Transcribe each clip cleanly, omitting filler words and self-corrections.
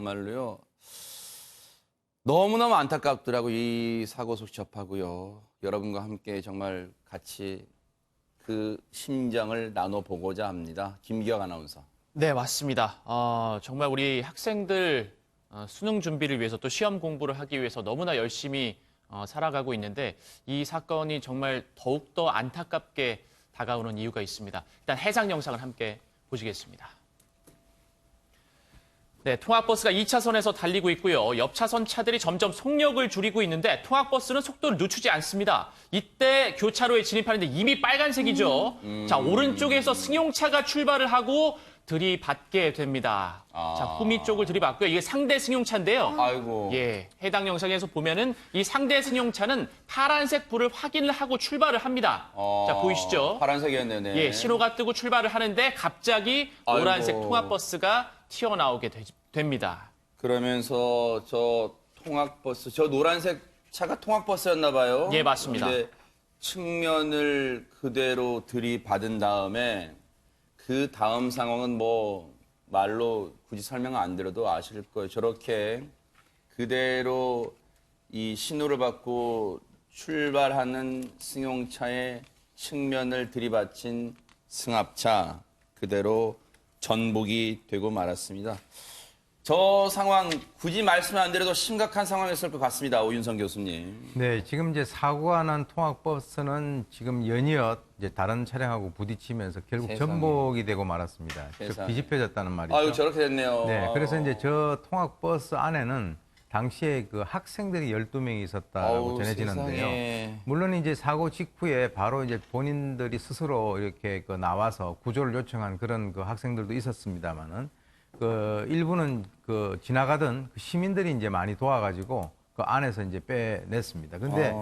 정말로요. 너무너무 안타깝더라고 이 사고 소식 접하고요. 여러분과 함께 정말 같이 그 심정을 나눠보고자 합니다. 김기혁 아나운서. 네, 맞습니다. 정말 우리 학생들 수능 준비를 위해서 또 시험 공부를 하기 위해서 너무나 열심히 살아가고 있는데 이 사건이 정말 더욱더 안타깝게 다가오는 이유가 있습니다. 일단 해당 영상을 함께 보시겠습니다. 네, 통학버스가 2차선에서 달리고 있고요. 옆 차선 차들이 점점 속력을 줄이고 있는데 통학버스는 속도를 늦추지 않습니다. 이때 교차로에 진입하는데 이미 빨간색이죠. 자, 오른쪽에서 승용차가 출발을 하고 들이받게 됩니다. 자, 후미 쪽을 들이받고요. 이게 상대 승용차인데요. 아이고. 예, 해당 영상에서 보면은 이 상대 승용차는 파란색 불을 확인을 하고 출발을 합니다. 자, 보이시죠? 파란색이었네요. 네. 예, 신호가 뜨고 출발을 하는데 갑자기 노란색 아이고. 통학버스가 튀어나오게 됩니다. 그러면서 저 통학버스, 저 노란색 차가 통학버스였나 봐요. 예, 맞습니다. 근데 측면을 그대로 들이받은 다음에 그 다음 상황은 뭐 말로 굳이 설명 안 드려도 아실 거예요. 저렇게 그대로 이 신호를 받고 출발하는 승용차의 측면을 들이받친 승합차 그대로 전복이 되고 말았습니다. 저 상황 굳이 말씀 안 드려도 심각한 상황이었을 것 같습니다. 오윤성 교수님. 네, 지금 이제 사고가 난 통학버스는 지금 연이어 이제 다른 차량하고 부딪히면서 결국 세상에. 전복이 되고 말았습니다. 즉 세상에. 뒤집혀졌다는 말이죠. 아유 저렇게 됐네요. 네, 그래서 이제 저 통학버스 안에는 당시에 그 학생들이 12명이 있었다고 아우, 전해지는데요. 세상에. 물론 이제 사고 직후에 바로 이제 본인들이 스스로 이렇게 그 나와서 구조를 요청한 그런 그 학생들도 있었습니다만은 그 일부는 그 지나가던 그 시민들이 이제 많이 도와가지고 그 안에서 이제 빼냈습니다. 근데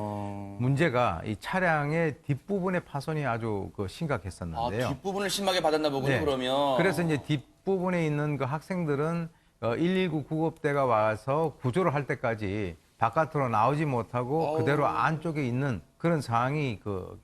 문제가 이 차량의 뒷부분의 파손이 아주 그 심각했었는데요. 뒷부분을 심하게 받았나 보군요, 네. 그러면. 그래서 이제 뒷부분에 있는 그 학생들은 119 구급대가 와서 구조를 할 때까지 바깥으로 나오지 못하고 그대로 안쪽에 있는 그런 상황이 그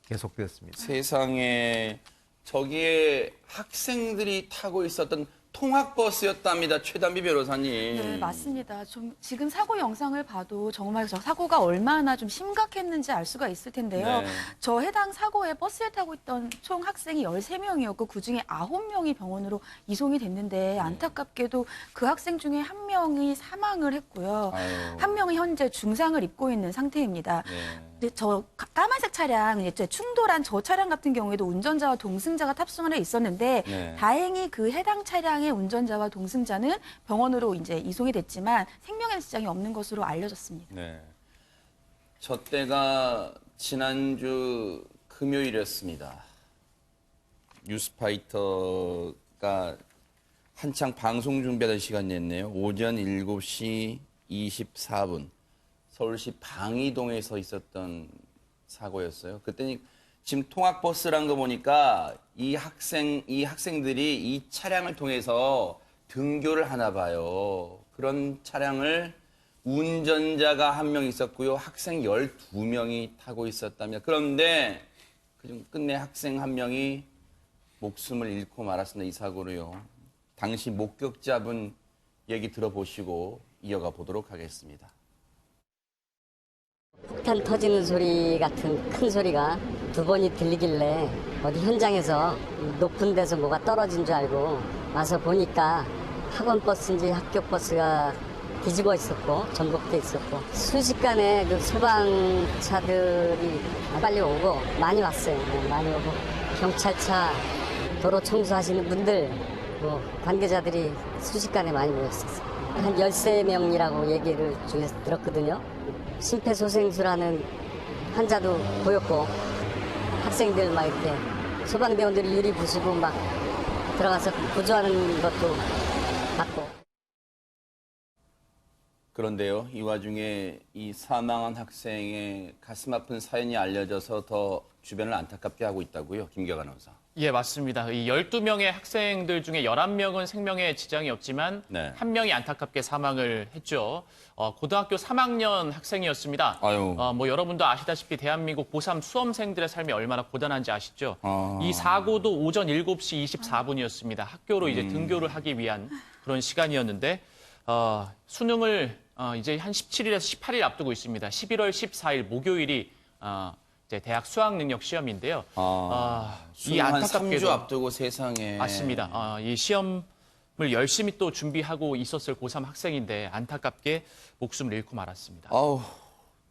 계속됐습니다. 세상에 저기에 학생들이 타고 있었던 통학버스였답니다. 최단비 변호사님. 네, 맞습니다. 좀 지금 사고 영상을 봐도 정말 저 사고가 얼마나 좀 심각했는지 알 수가 있을 텐데요. 네. 저 해당 사고에 버스에 타고 있던 총 학생이 13명이었고 그중에 9명이 병원으로 이송이 됐는데 안타깝게도 그 학생 중에 한 명이 사망을 했고요. 아유. 한 명이 현재 중상을 입고 있는 상태입니다. 네. 근데 저 까만색 차량, 이제 충돌한 저 차량 같은 경우에도 운전자와 동승자가 탑승을 해 있었는데 네. 다행히 그 해당 차량의 운전자와 동승자는 병원으로 이제 이송이 됐지만 생명에 지장이 없는 것으로 알려졌습니다. 네. 저 때가 지난주 금요일이었습니다. 뉴스파이터가 한창 방송 준비하던 시간이었네요. 오전 7시 24분. 서울시 방이동에서 있었던 사고였어요. 그때는 지금 통학버스란 거 보니까 이 학생들이 이 차량을 통해서 등교를 하나 봐요. 그런 차량을 운전자가 한 명 있었고요. 학생 12명이 타고 있었다며. 그런데 그중 끝내 학생 한 명이 목숨을 잃고 말았습니다. 이 사고로요. 당시 목격자분 얘기 들어보시고 이어가 보도록 하겠습니다. 폭탄 터지는 소리 같은 큰 소리가 두 번이 들리길래 어디 현장에서 높은 데서 뭐가 떨어진 줄 알고 와서 보니까 학원 버스인지 학교 버스가 뒤집어 있었고 전복돼 있었고 순식간에 그 소방차들이 빨리 오고 많이 왔어요. 많이 오고 경찰차 도로 청소하시는 분들 뭐 관계자들이 순식간에 많이 모였었어요. 한 13명이라고 얘기를 중에서 들었거든요. 심폐소생술하는 환자도 보였고 학생들 막 이렇게 소방대원들이 유리 부수고 막 들어가서 구조하는 것도 봤고. 그런데요, 이 와중에 이 사망한 학생의 가슴 아픈 사연이 알려져서 더 주변을 안타깝게 하고 있다고요, 김기혁 아나운서. 예, 맞습니다. 이 12명의 학생들 중에 11명은 생명에 지장이 없지만 네. 한 명이 안타깝게 사망을 했죠. 고등학교 3학년 학생이었습니다. 아유. 뭐 여러분도 아시다시피 대한민국 고3 수험생들의 삶이 얼마나 고단한지 아시죠? 이 사고도 오전 7시 24분이었습니다. 학교로 이제 등교를 하기 위한 그런 시간이었는데 수능을 이제 한 17일에서 18일 앞두고 있습니다. 11월 14일 목요일이 이제 대학 수학 능력 시험인데요. 이 한 3주 앞두고 세상에. 맞습니다. 이 시험을 열심히 또 준비하고 있었을 고3 학생인데 안타깝게 목숨을 잃고 말았습니다. 아우,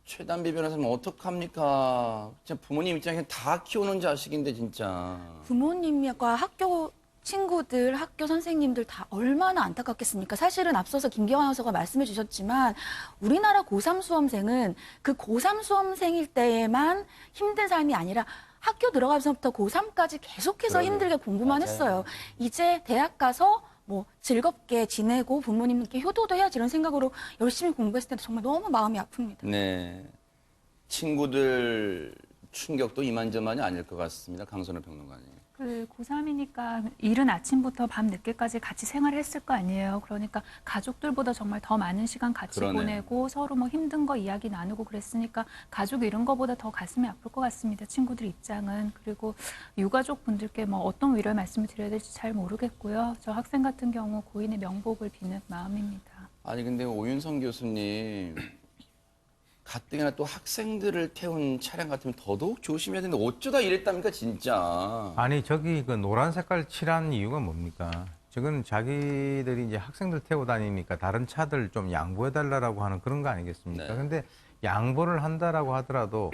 최단비 변호사님 어떡합니까? 진짜 부모님 입장에서 다 키우는 자식인데 진짜. 부모님과 학교 친구들, 학교 선생님들 다 얼마나 안타깝겠습니까? 사실은 앞서서 김기화 아나운서가 말씀해 주셨지만 우리나라 고3 수험생은 그 고3 수험생일 때에만 힘든 삶이 아니라 학교 들어가면서부터 고3까지 계속해서 힘들게 공부만 맞아요. 했어요. 이제 대학 가서 뭐 즐겁게 지내고 부모님께 효도도 해야지 이런 생각으로 열심히 공부했을 때도 정말 너무 마음이 아픕니다. 네. 친구들 충격도 이만저만이 아닐 것 같습니다. 강선우 평론가님. 그 고3이니까 이른 아침부터 밤 늦게까지 같이 생활을 했을 거 아니에요. 그러니까 가족들보다 정말 더 많은 시간 같이 그러네. 보내고 서로 뭐 힘든 거 이야기 나누고 그랬으니까 가족 잃은 거보다 더 가슴이 아플 것 같습니다. 친구들 입장은. 그리고 유가족 분들께 뭐 어떤 위로의 말씀을 드려야 될지 잘 모르겠고요. 저 학생 같은 경우 고인의 명복을 비는 마음입니다. 아니 근데 오윤성 교수님 가뜩이나 또 학생들을 태운 차량 같으면 더더욱 조심해야 되는데 어쩌다 이랬답니까 진짜. 아니 저기 그 노란 색깔 칠한 이유가 뭡니까? 저건 자기들이 이제 학생들 태워 다니니까 다른 차들 좀 양보해 달라고 하는 그런 거 아니겠습니까? 네. 근데 양보를 한다라고 하더라도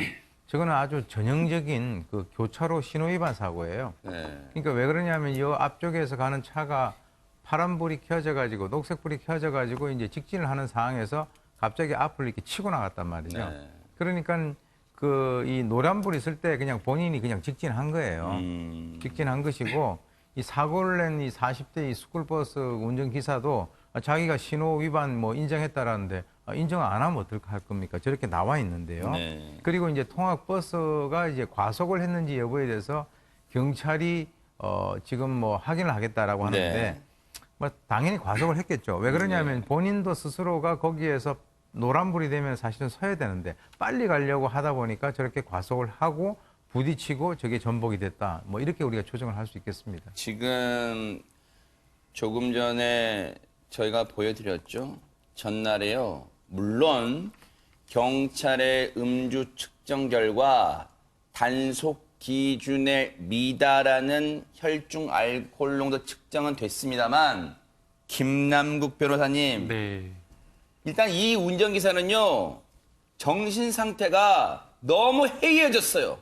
저거는 아주 전형적인 그 교차로 신호 위반 사고예요. 네. 그러니까 왜 그러냐면 이 앞쪽에서 가는 차가 파란불이 켜져 가지고 녹색불이 켜져 가지고 이제 직진을 하는 상황에서 갑자기 앞을 이렇게 치고 나갔단 말이죠. 네. 그러니까 그 이 노란불 있을 때 그냥 본인이 그냥 직진한 거예요. 직진한 것이고 이 사고를 낸 이 40대 이 스쿨버스 운전기사도 자기가 신호 위반 뭐 인정했다라는데 인정 안 하면 어떡할 겁니까? 저렇게 나와 있는데요. 네. 그리고 이제 통학버스가 이제 과속을 했는지 여부에 대해서 경찰이 지금 뭐 확인을 하겠다라고 하는데 네. 뭐 당연히 과속을 했겠죠. 왜 그러냐면 본인도 스스로가 거기에서 노란불이 되면 사실은 서야 되는데 빨리 가려고 하다 보니까 저렇게 과속을 하고 부딪히고 저게 전복이 됐다. 뭐 이렇게 우리가 추정을 할 수 있겠습니다. 지금 조금 전에 저희가 보여드렸죠. 전날에요. 물론 경찰의 음주 측정 결과 단속 기준에 미달하는 혈중 알코올 농도 측정은 됐습니다만 김남국 변호사님 네. 일단 이 운전기사는요 정신 상태가 너무 해이해졌어요.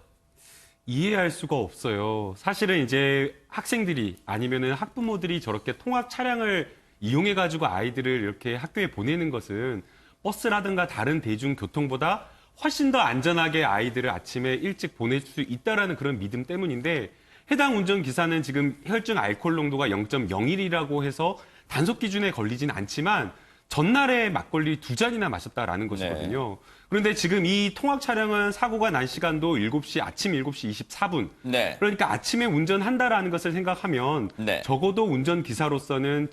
이해할 수가 없어요. 사실은 이제 학생들이 아니면은 학부모들이 저렇게 통학 차량을 이용해가지고 아이들을 이렇게 학교에 보내는 것은 버스라든가 다른 대중교통보다 훨씬 더 안전하게 아이들을 아침에 일찍 보낼 수 있다라는 그런 믿음 때문인데 해당 운전기사는 지금 혈중 알코올 농도가 0.01이라고 해서 단속 기준에 걸리진 않지만 전날에 막걸리 2잔이나 마셨다라는 것이거든요. 그런데 지금 이 통학 차량은 사고가 난 시간도 아침 7시 24분. 네. 그러니까 아침에 운전한다라는 것을 생각하면 네. 적어도 운전기사로서는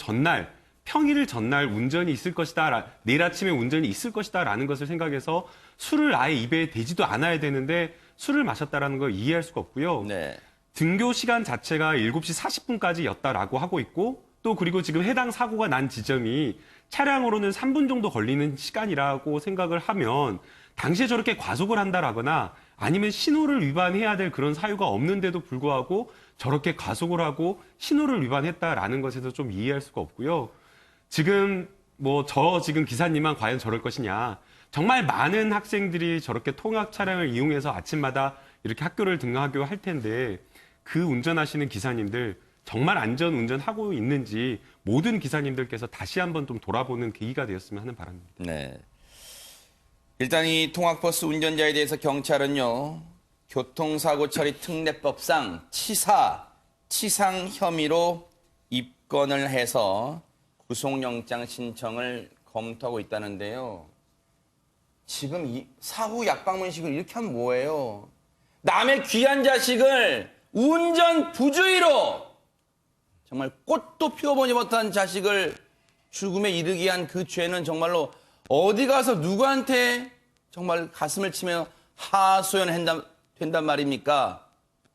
평일 전날 운전이 있을 것이다. 내일 아침에 운전이 있을 것이다라는 것을 생각해서 술을 아예 입에 대지도 않아야 되는데 술을 마셨다라는 걸 이해할 수가 없고요. 네. 등교 시간 자체가 7시 40분까지였다라고 하고 있고 또 그리고 지금 해당 사고가 난 지점이 차량으로는 3분 정도 걸리는 시간이라고 생각을 하면 당시에 저렇게 과속을 한다라거나 아니면 신호를 위반해야 될 그런 사유가 없는데도 불구하고 저렇게 과속을 하고 신호를 위반했다라는 것에서 좀 이해할 수가 없고요. 지금 지금 기사님만 과연 저럴 것이냐. 정말 많은 학생들이 저렇게 통학 차량을 이용해서 아침마다 이렇게 학교를 등하교 할 텐데 그 운전하시는 기사님들 정말 안전 운전하고 있는지 모든 기사님들께서 다시 한번 좀 돌아보는 계기가 되었으면 하는 바람입니다. 네. 일단 이 통학버스 운전자에 대해서 경찰은요. 교통사고 처리 특례법상 치상 혐의로 입건을 해서 구속영장 신청을 검토하고 있다는데요. 지금 이 사후 약방문식을 이렇게 하면 뭐예요? 남의 귀한 자식을 운전 부주의로 정말 꽃도 피워보지 못한 자식을 죽음에 이르게 한 그 죄는 정말로 어디 가서 누구한테 정말 가슴을 치며 하소연된단 말입니까?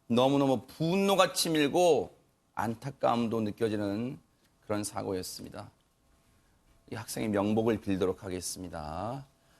너무너무 분노가 치밀고 안타까움도 느껴지는 그런 사고였습니다. 이 학생의 명복을 빌도록 하겠습니다.